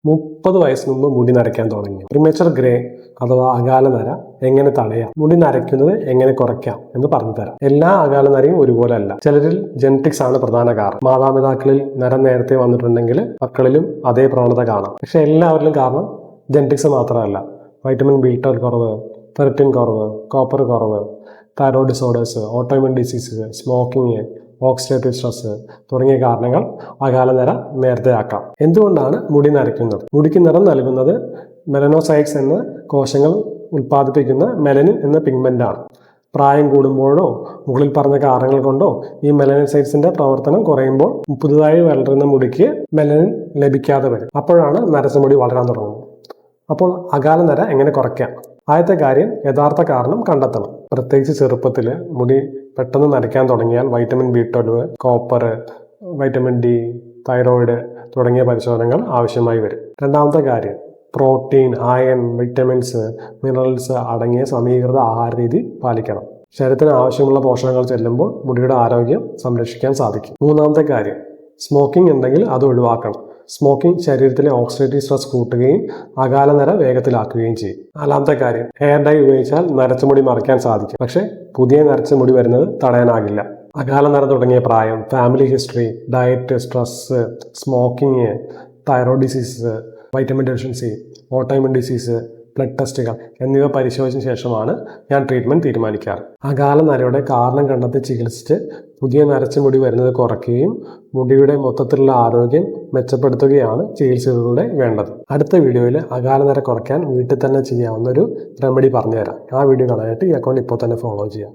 30 വയസ്സിന് മുമ്പ് മുടി നരയ്ക്കാൻ തുടങ്ങി. പ്രിമേച്ചർ ഗ്രേ അഥവാ അകാല നര എങ്ങനെ തടയാം, മുടി നരയ്ക്കുന്നത് എങ്ങനെ കുറയ്ക്കാം എന്ന് പറഞ്ഞു തരാം. എല്ലാ അകാല നരയും ഒരുപോലെ അല്ല. ചിലരിൽ ജെനറ്റിക്സ് ആണ് പ്രധാന കാരണം. മാതാപിതാക്കളിൽ നര നേരത്തെ വന്നിട്ടുണ്ടെങ്കിൽ മക്കളിലും അതേ പ്രവണത കാണാം. പക്ഷെ എല്ലാവരിലും കാരണം ജെനറ്റിക്സ് മാത്രമല്ല. വൈറ്റമിൻ B12 കുറവ്, ഫെറിറ്റിൻ കുറവ്, കോപ്പർ കുറവ്, thyroid disorders, autoimmune diseases, smoking, oxidative stress തുടങ്ങിയ കാരണങ്ങൾ അകാല നര നേരത്തെ ആക്കാം. എന്തുകൊണ്ടാണ് മുടി നരയ്ക്കുന്നത്? മുടിക്ക് നിറം നൽകുന്നത് മെലനോസൈറ്റ്സ് എന്ന കോശങ്ങൾ ഉൽപ്പാദിപ്പിക്കുന്ന മെലനിൻ എന്ന പിഗ്മെന്റ് ആണ്. പ്രായം കൂടുമ്പോഴോ മുകളിൽ പറഞ്ഞ കാരണങ്ങൾ കൊണ്ടോ ഈ മെലനോസൈറ്റ്സിന്റെ പ്രവർത്തനം കുറയുമ്പോൾ പുതുതായി വളരുന്ന മുടിക്ക് മെലനിൻ ലഭിക്കാതെ വരും. അപ്പോഴാണ് നരച്ച മുടി വളരാൻ തുടങ്ങുന്നത്. അപ്പോൾ അകാല നര എങ്ങനെ കുറയ്ക്കാം? ആദ്യത്തെ കാര്യം, യഥാർത്ഥ കാരണം കണ്ടെത്തണം. പ്രത്യേകിച്ച് ചെറുപ്പത്തിൽ മുടി പെട്ടെന്ന് നരയ്ക്കാൻ തുടങ്ങിയാൽ vitamin B12, copper, vitamin D, thyroid തുടങ്ങിയ പരിശോധനകൾ ആവശ്യമായി വരും. രണ്ടാമത്തെ കാര്യം, പ്രോട്ടീൻ, അയൺ, വിറ്റമിൻസ്, മിനറൽസ് അടങ്ങിയ സമീകൃത ആഹാര രീതി പാലിക്കണം. ശരീരത്തിന് ആവശ്യമുള്ള പോഷകങ്ങൾ ചെല്ലുമ്പോൾ മുടിയുടെ ആരോഗ്യം സംരക്ഷിക്കാൻ സാധിക്കും. മൂന്നാമത്തെ കാര്യം, സ്മോക്കിംഗ് ഉണ്ടെങ്കിൽ അത് ഒഴിവാക്കണം. സ്മോക്കിംഗ് ശരീരത്തിലെ ഓക്സിഡേറ്റീവ് സ്ട്രെസ് കൂട്ടുകയും അകാല നര വേഗത്തിലാക്കുകയും ചെയ്യും. നാലാമത്തെ കാര്യം, ഹെയർ ഡൈ ഉപയോഗിച്ചാൽ നരച്ച മുടി മറയ്ക്കാൻ സാധിക്കും. പക്ഷെ പുതിയ നരച്ച മുടി വരുന്നത് തടയാനാകില്ല. അകാല നര തുടങ്ങിയ പ്രായം, family history, diet, stress, smoking, thyroid diseases, vitamin deficiency, autoimmune disease, blood ടെസ്റ്റുകൾ എന്നിവ പരിശോധിച്ച ശേഷമാണ് ഞാൻ ട്രീറ്റ്മെന്റ് തീരുമാനിക്കാറ്. അകാല നരയുടെ കാരണം കണ്ടെത്തി ചികിത്സിച്ച് പുതിയ നരച്ച മുടി വരുന്നത് കുറയ്ക്കുകയും മുടിയുടെ മൊത്തത്തിലുള്ള ആരോഗ്യം മെച്ചപ്പെടുത്തുകയാണ് ചികിത്സകളിലൂടെ വേണ്ടത്. അടുത്ത വീഡിയോയിൽ അകാല നര കുറയ്ക്കാൻ വീട്ടിൽ തന്നെ ചെയ്യാവുന്ന ഒരു റെമഡി പറഞ്ഞുതരാം. ആ വീഡിയോ കാണാനായിട്ട് ഈ അക്കൗണ്ട് ഇപ്പോൾ തന്നെ ഫോളോ ചെയ്യാം.